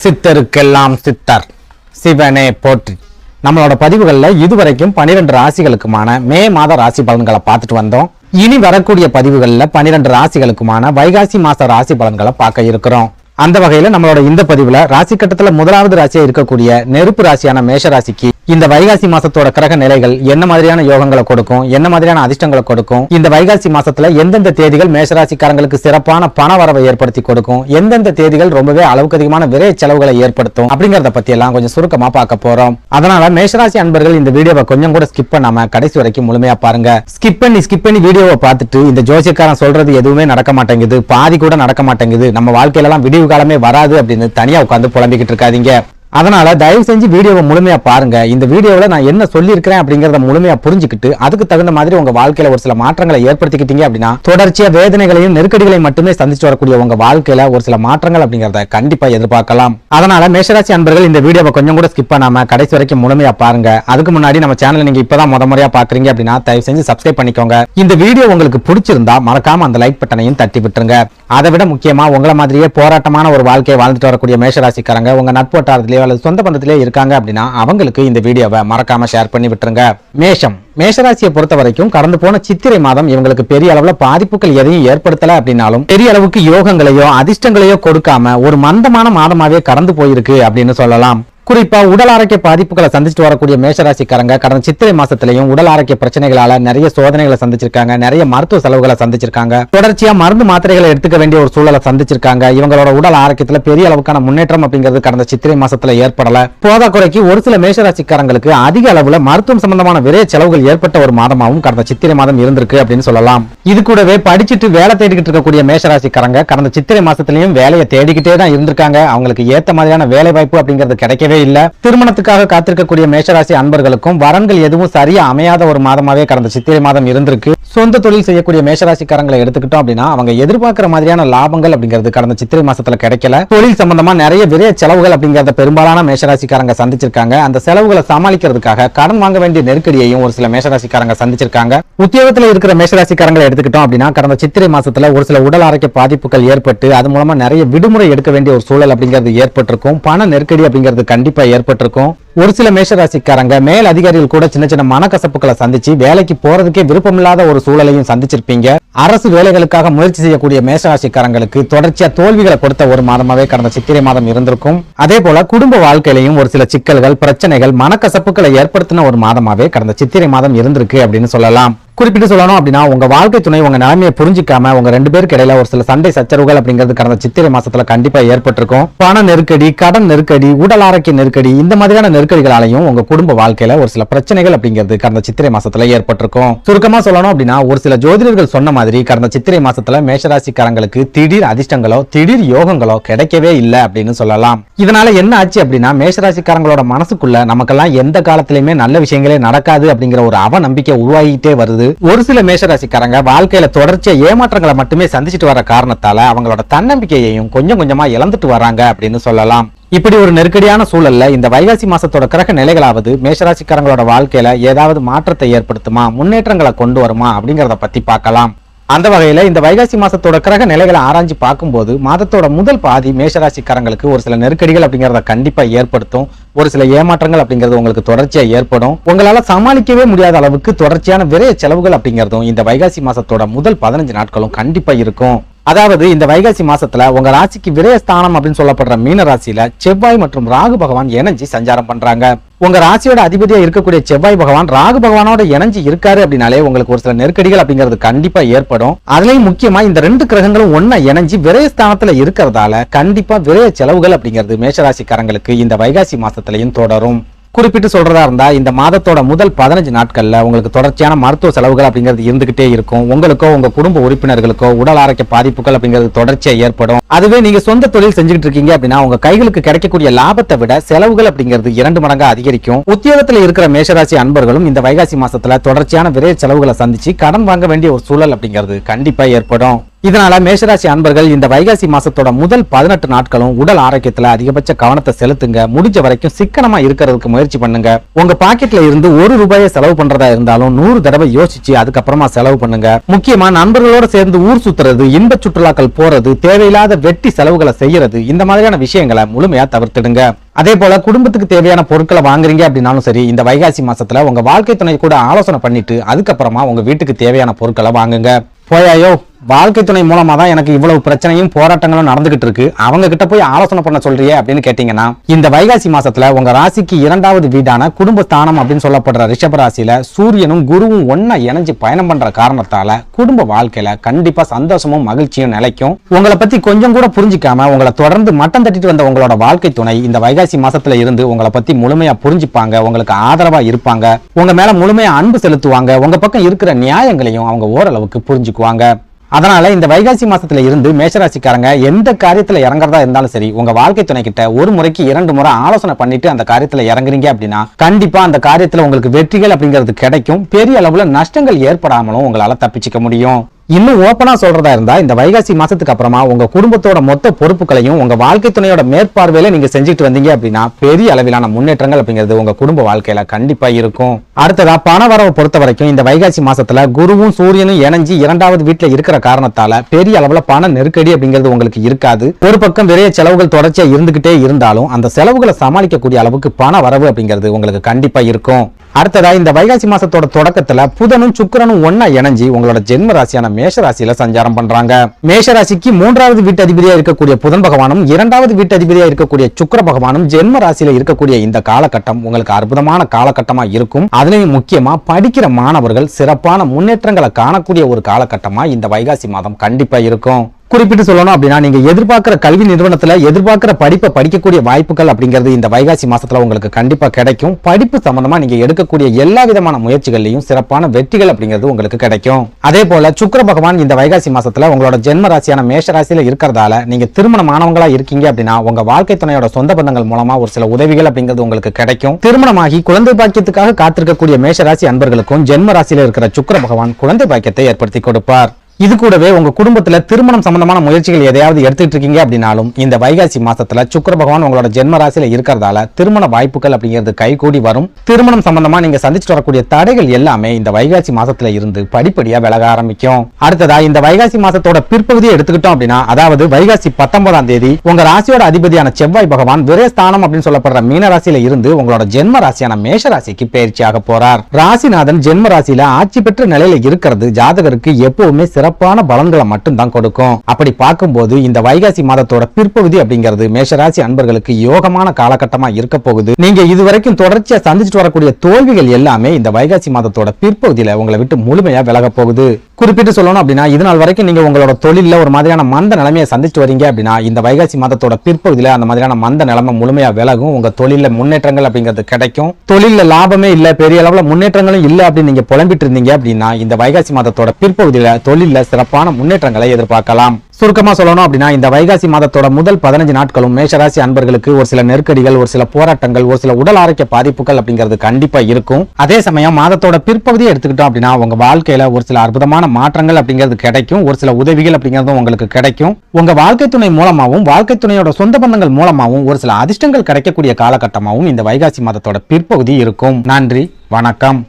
சித்தருக்கெல்லாம் சித்தர் சிவனே போற்றி. நம்மளோட பதிவுகளில் இதுவரைக்கும் 12 ராசிகளுக்குமான மே மாத ராசி பலன்களை பார்த்துட்டு வந்தோம். இனி வரக்கூடிய பதிவுகளில் 12 ராசிகளுக்குமான வைகாசி மாச ராசி பலன்களை பார்க்க இருக்கிறோம். அந்த வகையில நம்மளோட இந்த பதிவுல ராசி கட்டத்துல முதலாவது ராசியா இருக்கக்கூடிய நெருப்பு ராசியான மேஷ ராசிக்கு இந்த வைகாசி மாசத்தோட கிரக நிலைகள் என்ன மாதிரியான யோகங்களை கொடுக்கும், என்ன மாதிரியான அதிர்ஷ்டங்களை கொடுக்கும், இந்த வைகாசி மாசத்துல எந்தெந்த தேதிகள் மேஷராசிக்காரங்களுக்கு சிறப்பான பண வரவை ஏற்படுத்தி கொடுக்கும், எந்தெந்த தேதிகள் ரொம்பவே அளவுக்கு அதிகமான விரை செலவுகளை ஏற்படுத்தும் அப்படிங்கறத பத்தி எல்லாம் கொஞ்சம் சுருக்கமா பார்க்க போறோம். அதனால மேஷராசி அன்பர்கள் இந்த வீடியோவை கொஞ்சம் கூட ஸ்கிப் பண்ணாம கடைசி வரைக்கும் முழுமையா பாருங்க. ஸ்கிப் பண்ணி வீடியோவை பார்த்துட்டு இந்த ஜோசியக்காரன் சொல்றது எதுவுமே நடக்க மாட்டேங்குது, பாதி கூட நடக்க மாட்டேங்குது, நம்ம வாழ்க்கையில எல்லாம் விடிவு காலமே வராது அப்படின்னு தனியா உட்கார்ந்து புலம்பிக்கிட்டு இருக்காதீங்க. அதனால தயவு செஞ்சு வீடியோவை முழுமையா பாருங்க. இந்த வீடியோல நான் என்ன சொல்லி இருக்கிறேன் அப்படிங்கறத முழுமையா புரிஞ்சுக்கிட்டு அதுக்கு தகுந்த மாதிரி உங்க வாழ்க்கையில ஒரு சில மாற்றங்களை ஏற்படுத்திக்கிட்டீங்க அப்படின்னா தொடர்ச்சியா வேதனைகளையும் நெருக்கடிகளையும் மட்டுமே சந்திச்சு வரக்கூடிய உங்க வாழ்க்கையில ஒரு சில மாற்றங்கள் அப்படிங்கறத கண்டிப்பா எதிர்பார்க்கலாம். அதனால மேஷராசி அன்பர்கள் இந்த வீடியோவை கொஞ்சம் கூட ஸ்கிப் பண்ணாம கடைசி வரைக்கும் முழுமையா பாருங்க. அதுக்கு முன்னாடி நம்ம சேனலை நீங்க இப்பதான் முறையா பாக்குறீங்க அப்படின்னா தயவு செஞ்சு சப்ஸ்கிரைப் பண்ணிக்கோங்க. இந்த வீடியோ உங்களுக்கு பிடிச்சிருந்தா மறக்காம அந்த லைக் பட்டனையும் தட்டி விட்டுருங்க. அதை விட முக்கியமா உங்களை மாதிரியே போராட்டமான ஒரு வாழ்க்கையை வாழ்ந்துட்டு வரக்கூடிய மேஷராசிக்காரங்க உங்க நட்பு வட்டாரத்திலேயோ அல்லது சொந்த பந்தத்திலே இருக்காங்க அப்படின்னா அவங்களுக்கு இந்த வீடியோவை மறக்காம ஷேர் பண்ணி விட்டுருங்க. மேஷராசியை பொறுத்த வரைக்கும் கடந்து போன சித்திரை மாதம் இவங்களுக்கு பெரிய அளவுல பாதிப்புகள் எதையும் ஏற்படுத்தல அப்படின்னாலும் பெரிய அளவுக்கு யோகங்களையோ அதிர்ஷ்டங்களையோ கொடுக்காம ஒரு மந்தமான மாதமாவே கடந்து போயிருக்கு அப்படின்னு சொல்லலாம். குறிப்பா உடல் ஆரோக்கிய பாதிப்புகளை சந்திச்சுட்டு வரக்கூடிய மேஷராசிக்காரங்க கடந்த சித்திரை மாசத்திலையும் உடல் ஆரோக்கிய பிரச்சனைகளால நிறைய சோதனைகளை சந்திச்சிருக்காங்க, நிறைய மருத்துவ செலவுகளை சந்திச்சிருக்காங்க, தொடர்ச்சியா மருந்து மாத்திரைகளை எடுத்துக்க வேண்டிய ஒரு சூழலை சந்திச்சிருக்காங்க. இவங்களோட உடல் ஆரோக்கியத்துல பெரிய அளவுக்கான முன்னேற்றம் அப்படிங்கிறது கடந்த சித்திரை மாசத்துல ஏற்படல. போதாக்குறைக்கு ஒரு சில மேஷராசிக்காரங்களுக்கு அதிக அளவுல மருத்துவம் சம்பந்தமான விரைய செலவுகள் ஏற்பட்ட ஒரு மாதமாகவும் கடந்த சித்திரை மாதம் இருந்திருக்கு அப்படின்னு சொல்லலாம். இது கூடவே படிச்சுட்டு வேலை தேடிக்கிட்டு இருக்கக்கூடிய மேஷராசிக்காரங்க கடந்த சித்திரை மாசத்திலையும் வேலையை தேடிக்கிட்டே தான் இருந்திருக்காங்க. அவங்களுக்கு ஏத்த மாதிரியான வேலை வாய்ப்பு அப்படிங்கிறது கிடைக்கவே இல்ல. திருமணத்துக்காக காத்திருக்கக்கூடிய மேஷராசி அன்பர்களுக்கும் வரன்கள் எதுவும் சரியா அமையாத ஒரு மாதமாவே கடந்த சித்திரை மாதம் இருந்திருக்கு. சொந்த தொழில் செய்யக்கூடிய மேஷராசிக்காரங்களை எடுத்துக்கிட்டோம் அப்படின்னா அவங்க எதிர்பார்க்கிற மாதிரியான லாபங்கள் அப்படிங்கிறது கடந்த சித்திரை மாசத்துல கிடைக்கல. தொழில் சம்பந்தமா நிறைய விரைய செலவுகள் அப்படிங்கறத பெரும்பாலான மேஷராசிக்காரங்க சந்திச்சிருக்காங்க. அந்த செலவுகளை சமாளிக்கிறதுக்காக கடன் வாங்க வேண்டிய நெருக்கடியையும் ஒரு சில மேஷராசிக்காரங்க சந்திச்சிருக்காங்க. உத்தியோகத்துல இருக்கிற மேஷராசிக்காரங்களை எடுத்துக்கிட்டோம் அப்படின்னா கடந்த சித்திரை மாசத்துல ஒரு சில உடல் ஆரோக்கிய பாதிப்புகள் ஏற்பட்டு அது மூலமா நிறைய விடுமுறை எடுக்க வேண்டிய ஒரு சூழல் அப்படிங்கிறது ஏற்பட்டிருக்கும். பண நெருக்கடி அப்படிங்கிறது கண்டிப்பா ஏற்பட்டிருக்கும். ஒரு சில மேஷராசிக்காரங்க மேல் அதிகாரிகள் கூட சின்ன சின்ன மனக்கசப்புகளை சந்திச்சு வேலைக்கு போறதுக்கே விருப்பமில்லாத ஒரு சூழலையும் சந்திச்சிருப்பீங்க. அரசு வேலைகளுக்காக முயற்சி செய்யக்கூடிய மேஷராசிக்காரங்களுக்கு தொடர்ச்சியா தோல்விகளை கொடுத்த ஒரு மாதமாவே கடந்த சித்திரை மாதம் இருந்திருக்கும். அதே போல குடும்ப வாழ்க்கையிலையும் ஒரு சில சிக்கல்கள், பிரச்சனைகள், மனக்கசப்புகளை ஏற்படுத்தின ஒரு மாதமாவே கடந்த சித்திரை மாதம் இருந்திருக்கு அப்படின்னு சொல்லலாம். குறிப்பிட்டு சொல்லணும் அப்படின்னா உங்க வாழ்க்கை துணை உங்க நிலைமையை புரிஞ்சிக்காம உங்க 2 பேருக்கு இடையில ஒரு சில சண்டை சச்சரவுகள் அப்படிங்கிறது கடந்த சித்திரை மாசத்துல கண்டிப்பா ஏற்பட்டிருக்கும். பண நெருக்கடி, கடன் நெருக்கடி, உடல் ஆரோக்கிய நெருக்கடி, இந்த மாதிரியான நெருக்கடிகளாலையும் உங்க குடும்ப வாழ்க்கையில ஒரு சில பிரச்சனைகள் அப்படிங்கிறது கடந்த சித்திரை மாசத்துல ஏற்பட்டிருக்கும். சுருக்கமா சொல்லணும் அப்படின்னா ஒரு சில ஜோதிடர்கள் சொன்ன மாதிரி கடந்த சித்திரை மாசத்துல மேஷராசிக்காரங்களுக்கு திடீர் அதிர்ஷ்டங்களோ திடீர் யோகங்களோ கிடைக்கவே இல்லை அப்படின்னு சொல்லலாம். இதனால என்ன ஆச்சு அப்படின்னா மேஷராசிக்காரங்களோட மனசுக்குள்ள நமக்கெல்லாம் எந்த காலத்திலயுமே நல்ல விஷயங்களே நடக்காது அப்படிங்கிற ஒரு அவநம்பிக்கை உருவாகிட்டே வருது. ஒரு சில மேஷராசிக்காரங்க வாழ்க்கையில தொடர்ச்சியா ஏமாற்றங்களை மட்டுமே சந்திச்சுட்டு வர காரணத்தால அவங்களோட தன்னம்பிக்கையையும் கொஞ்சம் கொஞ்சமா இழந்துட்டு வராங்க அப்படின்னு சொல்லலாம். இப்படி ஒரு நெருக்கடியான சூழல்ல இந்த வைகாசி மாசத்தோட கிரக நிலைகளாவது மேஷராசிக்காரங்களோட வாழ்க்கையில ஏதாவது மாற்றத்தை ஏற்படுத்துமா, முன்னேற்றங்களை கொண்டு வருமா அப்படிங்கறத பத்தி பார்க்கலாம். அந்த வகையில இந்த வைகாசி மாசத்தோட கிரக நிலைகளை ஆராய்ச்சி பார்க்கும்போது மாதத்தோட முதல் பாதி மேஷராசிக்காரங்களுக்கு ஒரு சில நெருக்கடிகள் அப்படிங்கறத கண்டிப்பா ஏற்படுத்தும். ஒரு சில ஏமாற்றங்கள் அப்படிங்கிறது உங்களுக்கு தொடர்ச்சியா ஏற்படும். உங்களால சமாளிக்கவே முடியாத அளவுக்கு தொடர்ச்சியான விரைய செலவுகள் அப்படிங்கிறதும் இந்த வைகாசி மாசத்தோட முதல் 15 நாட்களும் கண்டிப்பா இருக்கும். அதாவது இந்த வைகாசி மாசத்துல உங்க ராசிக்கு விரயஸ்தானம் அப்படின்னு சொல்லப்படுற மீன ராசியில செவ்வாய் மற்றும் ராகு பகவான் இணைஞ்சு சஞ்சாரம் பண்றாங்க. உங்க ராசியோட அதிபதியா இருக்கக்கூடிய செவ்வாய் பகவான் ராகு பகவானோட இணைஞ்சு இருக்காரு அப்படின்னாலே உங்களுக்கு ஒரு சில நெருக்கடிகள் அப்படிங்கிறது கண்டிப்பா ஏற்படும். அதுலயும் முக்கியமா இந்த 2 கிரகங்களும் ஒன்னா இணைஞ்சு விரயஸ்தானத்துல இருக்கிறதால கண்டிப்பா விரய செலவுகள் அப்படிங்கிறது மேஷராசிக்காரங்களுக்கு இந்த வைகாசி மாசத்திலையும் தொடரும். குறிப்பிட்டு சொல்றதா இருந்தா இந்த மாதத்தோட முதல் 15 நாட்கள்ல உங்களுக்கு தொடர்ச்சியான மருத்துவ செலவுகள் அப்படிங்கிறது இருந்துகிட்டே இருக்கும். உங்களுக்கோ உங்க குடும்ப உறுப்பினர்களுக்கோ உடல் ஆரோக்கிய பாதிப்புகள் அப்படிங்கிறது தொடர்ச்சியா ஏற்படும். அதுவே நீங்க சொந்த தொழில் செஞ்சுக்கிட்டு இருக்கீங்க அப்படின்னா உங்க கைகளுக்கு கிடைக்கக்கூடிய லாபத்தை விட செலவுகள் அப்படிங்கிறது 2 மடங்கா அதிகரிக்கும். உத்தியோகத்துல இருக்கிற மேஷராசி அன்பர்களும் இந்த வைகாசி மாசத்துல தொடர்ச்சியான விரைய செலவுகளை சந்திச்சு கடன் வாங்க வேண்டிய ஒரு சூழல் அப்படிங்கிறது கண்டிப்பா ஏற்படும். இதனால மேஷராசி அன்பர்கள் இந்த வைகாசி மாசத்தோட முதல் 18 நாட்களும் உடல் ஆரோக்கியத்துல அதிகபட்ச கவனத்தை செலுத்துங்க. முடிஞ்ச வரைக்கும் சிக்கனமா இருக்கிறதுக்கு முயற்சி பண்ணுங்க. உங்க பாக்கெட்ல இருந்து ₹1 செலவு பண்றதா இருந்தாலும் 100 தடவை யோசிச்சு அதுக்கப்புறமா செலவு பண்ணுங்க. முக்கியமா நண்பர்களோட சேர்ந்து ஊர் சுத்துறது, இன்ப சுற்றுலாக்கள் போறது, தேவையில்லாத வெட்டி செலவுகளை செய்யறது, இந்த மாதிரியான விஷயங்களை முழுமையா தவிர்த்துடுங்க. அதே போல குடும்பத்துக்கு தேவையான பொருட்களை வாங்குறீங்க அப்படின்னாலும் சரி, இந்த வைகாசி மாசத்துல உங்க வாழ்க்கை துணை கூட ஆலோசனை பண்ணிட்டு அதுக்கப்புறமா உங்க வீட்டுக்கு தேவையான பொருட்களை வாங்குங்க. போயாயோ, வாழ்க்கை துணை மூலமா தான் எனக்கு இவ்வளவு பிரச்சனையும் போராட்டங்களும் நடந்துகிட்டு இருக்கு, அவங்க கிட்ட போய் ஆலோசனை பண்ண சொல்றியே அப்படின்னு கேட்டீங்கன்னா, இந்த வைகாசி மாசத்துல உங்க ராசிக்கு 2வது வீடான குடும்பஸ்தானம் அப்படின்னு சொல்லப்படுற ரிஷப ராசியில சூரியனும் குருவும் ஒன்னா இணைஞ்சு பயணம் பண்ற காரணத்தால குடும்ப வாழ்க்கையில கண்டிப்பா சந்தோஷமும் மகிழ்ச்சியும் நிலைக்கும். உங்களை பத்தி கொஞ்சம் கூட புரிஞ்சிக்காம உங்களை தொடர்ந்து மட்டம் தட்டிட்டு வந்த உங்களோட வாழ்க்கை துணை இந்த வைகாசி மாசத்துல இருந்து உங்களை பத்தி முழுமையா புரிஞ்சுப்பாங்க, உங்களுக்கு ஆதரவா இருப்பாங்க, உங்க மேல முழுமையா அன்பு செலுத்துவாங்க, உங்க பக்கம் இருக்கிற நியாயங்களையும் அவங்க ஓரளவுக்கு புரிஞ்சுக்குவாங்க. அதனால இந்த வைகாசி மாசத்துல இருந்து மேஷராசிக்காரங்க எந்த காரியத்துல இறங்குறதா இருந்தாலும் சரி, உங்க வாழ்க்கை துணை கிட்ட ஒரு முறைக்கு 2 முறை ஆலோசனை பண்ணிட்டு அந்த காரியத்துல இறங்குறீங்க அப்படின்னா கண்டிப்பா அந்த காரியத்துல உங்களுக்கு வெற்றிகள் அப்படிங்கிறது கிடைக்கும். பெரிய அளவுல நஷ்டங்கள் ஏற்படாமலும் உங்களால தப்பிச்சுக்க முடியும். இன்னும் ஓப்பனா சொல்றதா இருந்தா, இந்த வைகாசி மாசத்துக்கு அப்புறமா உங்க குடும்பத்தோட மொத்த பொறுப்புகளையும் உங்க வாழ்க்கை துணையோட மேற்பார்வையில நீங்க செஞ்சுட்டு வந்தீங்க அப்படின்னா பெரிய அளவிலான முன்னேற்றங்கள் அப்படிங்கிறது உங்க குடும்ப வாழ்க்கையில கண்டிப்பா இருக்கும். அடுத்ததா பண வரவை பொறுத்த வரைக்கும் இந்த வைகாசி மாசத்துல குருவும் சூரியனும் இணைஞ்சு 2வது வீட்டுல இருக்கிற காரணத்தால பெரிய அளவுல பண நெருக்கடி அப்படிங்கிறது உங்களுக்கு இருக்காது. ஒரு பக்கம் விரைய செலவுகள் தொடர்ச்சியா இருந்துகிட்டே இருந்தாலும் அந்த செலவுகளை சமாளிக்கக்கூடிய அளவுக்கு பண வரவு அப்படிங்கிறது உங்களுக்கு கண்டிப்பா இருக்கும். அடுத்ததா இந்த வைகாசி மாசத்தோட தொடக்கத்துல புதனும் சுக்கிரனும் ஒன்னா இணைஞ்சு உங்களோட ஜென்ம ராசியான மேஷ ராசியில சஞ்சாரம் பண்றாங்க. மேஷ ராசிக்கு 3வது வீட்டு அதிபதியா இருக்கக்கூடிய புதன் பகவானும் 2வது வீட்டு அதிபதியா இருக்கக்கூடிய சுக்கிர பகவானும் ஜென்ம ராசியில இருக்கக்கூடிய இந்த காலகட்டம் உங்களுக்கு அற்புதமான காலகட்டமா இருக்கும். அதுலயும் முக்கியமா படிக்கிற மாணவர்கள் சிறப்பான முன்னேற்றங்களை காணக்கூடிய ஒரு காலகட்டமா இந்த வைகாசி மாதம் கண்டிப்பா இருக்கும். குறிப்பிட்டு சொல்லணும் அப்படின்னா, நீங்க எதிர்பார்க்கிற கல்வி நிறுவனத்துல எதிர்பார்க்கிற படிப்பை படிக்கக்கூடிய வாய்ப்புகள் அப்படிங்கிறது இந்த வைகாசி மாசத்துல உங்களுக்கு கண்டிப்பா கிடைக்கும். படிப்பு சம்பந்தமா நீங்க எடுக்கக்கூடிய எல்லா விதமான முயற்சிகள்லையும் சிறப்பான வெற்றிகள் அப்படிங்கிறது உங்களுக்கு கிடைக்கும். அதே போல சுக்கிர பகவான் இந்த வைகாசி மாசத்துல உங்களோட ஜென்ம ராசியான மேஷ ராசியில இருக்கிறதால நீங்க திருமணமானவங்களா இருக்கீங்க அப்படின்னா உங்க வாழ்க்கை துணையோட சொந்த பந்தங்கள் மூலமா ஒரு சில உதவிகள் அப்படிங்கிறது உங்களுக்கு கிடைக்கும். திருமணமாகி குழந்தை பாக்கியத்துக்காக காத்திருக்கக்கூடிய மேஷ ராசி அன்பர்களுக்கும் ஜென்ம ராசியில இருக்கிற சுக்கிர பகவான் குழந்தை பாக்கியத்தை ஏற்படுத்தி கொடுப்பார். இது கூடவே உங்க குடும்பத்துல திருமணம் சம்பந்தமான முயற்சிகள் எதையாவது எடுத்துட்டு இருக்கீங்க அப்படின்னாலும் இந்த வைகாசி மாசத்துல சுக்கிர பகவான் உங்களோட ஜென்ம ராசியில இருக்கிறதால திருமண வாய்ப்புகள் அப்படிங்கிறது கைகூடி வரும். திருமணம் சம்பந்தமா நீங்க சந்திச்சுட்டு வரக்கூடிய தடைகள் எல்லாமே இந்த வைகாசி மாசத்துல இருந்து படிப்படியா விலக ஆரம்பிக்கும். அடுத்ததா இந்த வைகாசி மாசத்தோட பிற்பகுதியை எடுத்துக்கிட்டோம் அப்படின்னா, அதாவது வைகாசி 19ஆம் தேதி உங்க ராசியோட அதிபதியான செவ்வாய் பகவான் விரயஸ்தானம் அப்படின்னு சொல்லப்படுற மீன ராசியில இருந்து உங்களோட ஜென்ம ராசியான மேஷ ராசிக்கு பயிற்சியாக போறார். ராசிநாதன் ஜென்ம ராசியில ஆட்சி பெற்ற நிலையில இருக்கிறது ஜாதகருக்கு எப்பவுமே சிறப்பான பலன்களை மட்டும் தான் கொடுக்கும். அப்படி பார்க்கும்போது இந்த வைகாசி மாதத்தோட பிற்பகுதி அப்படிங்கிறது மேஷராசி அன்பர்களுக்கு யோகமான காலகட்டமா இருக்க போகுது. நீங்க இதுவரைக்கும் தொடர்ச்சியா சந்திச்சுட்டு வரக்கூடிய தோல்விகள் எல்லாமே இந்த வைகாசி மாதத்தோட பிற்பகுதியில உங்களை விட்டு முழுமையா விலக போகுது. குறிப்பிட்டு சொல்லணும் அப்படின்னா, இதனால் வரைக்கும் நீங்க உங்களோட தொழில ஒரு மாதிரியான மந்த நிலைமையை சந்திச்சுட்டு வரீங்க அப்படின்னா இந்த வைகாசி மாதத்தோட பிற்பகுதியில அந்த மாதிரியான மந்த நிலைமை முழுமையா விலகும். உங்க தொழில முன்னேற்றங்கள் அப்படிங்கிறது கிடைக்கும். தொழில லாபமே இல்ல, பெரிய அளவுல முன்னேற்றங்களும் இல்ல அப்படின்னு நீங்க புலம்பிட்டு இருந்தீங்க அப்படின்னா இந்த வைகாசி மாதத்தோட பிற்பகுதியில தொழில சிறப்பான முன்னேற்றங்களை எதிர்பார்க்கலாம். சுருக்கமா சொல்லணும் அப்படின்னா, இந்த வைகாசி மாதத்தோட முதல் 15 நாட்களும் மேஷராசி அன்பர்களுக்கு ஒரு சில நெருக்கடிகள், ஒரு சில போராட்டங்கள், ஒரு சில உடல் ஆரோக்கிய பாதிப்புகள் அப்படிங்கிறது கண்டிப்பா இருக்கும். அதே சமயம் மாதத்தோட பிற்பகுதியை எடுத்துக்கிட்டோம் அப்படின்னா உங்க வாழ்க்கையில ஒரு சில அற்புதமான மாற்றங்கள் அப்படிங்கிறது கிடைக்கும். ஒரு சில உதவிகள் அப்படிங்கிறதும் உங்களுக்கு கிடைக்கும். உங்க வாழ்க்கை துணை மூலமாகவும் வாழ்க்கை துணையோட சொந்த பந்தங்கள் மூலமாகவும் ஒரு சில அதிர்ஷ்டங்கள் கிடைக்கக்கூடிய காலகட்டமாகவும் இந்த வைகாசி மாதத்தோட பிற்பகுதி இருக்கும். நன்றி, வணக்கம்.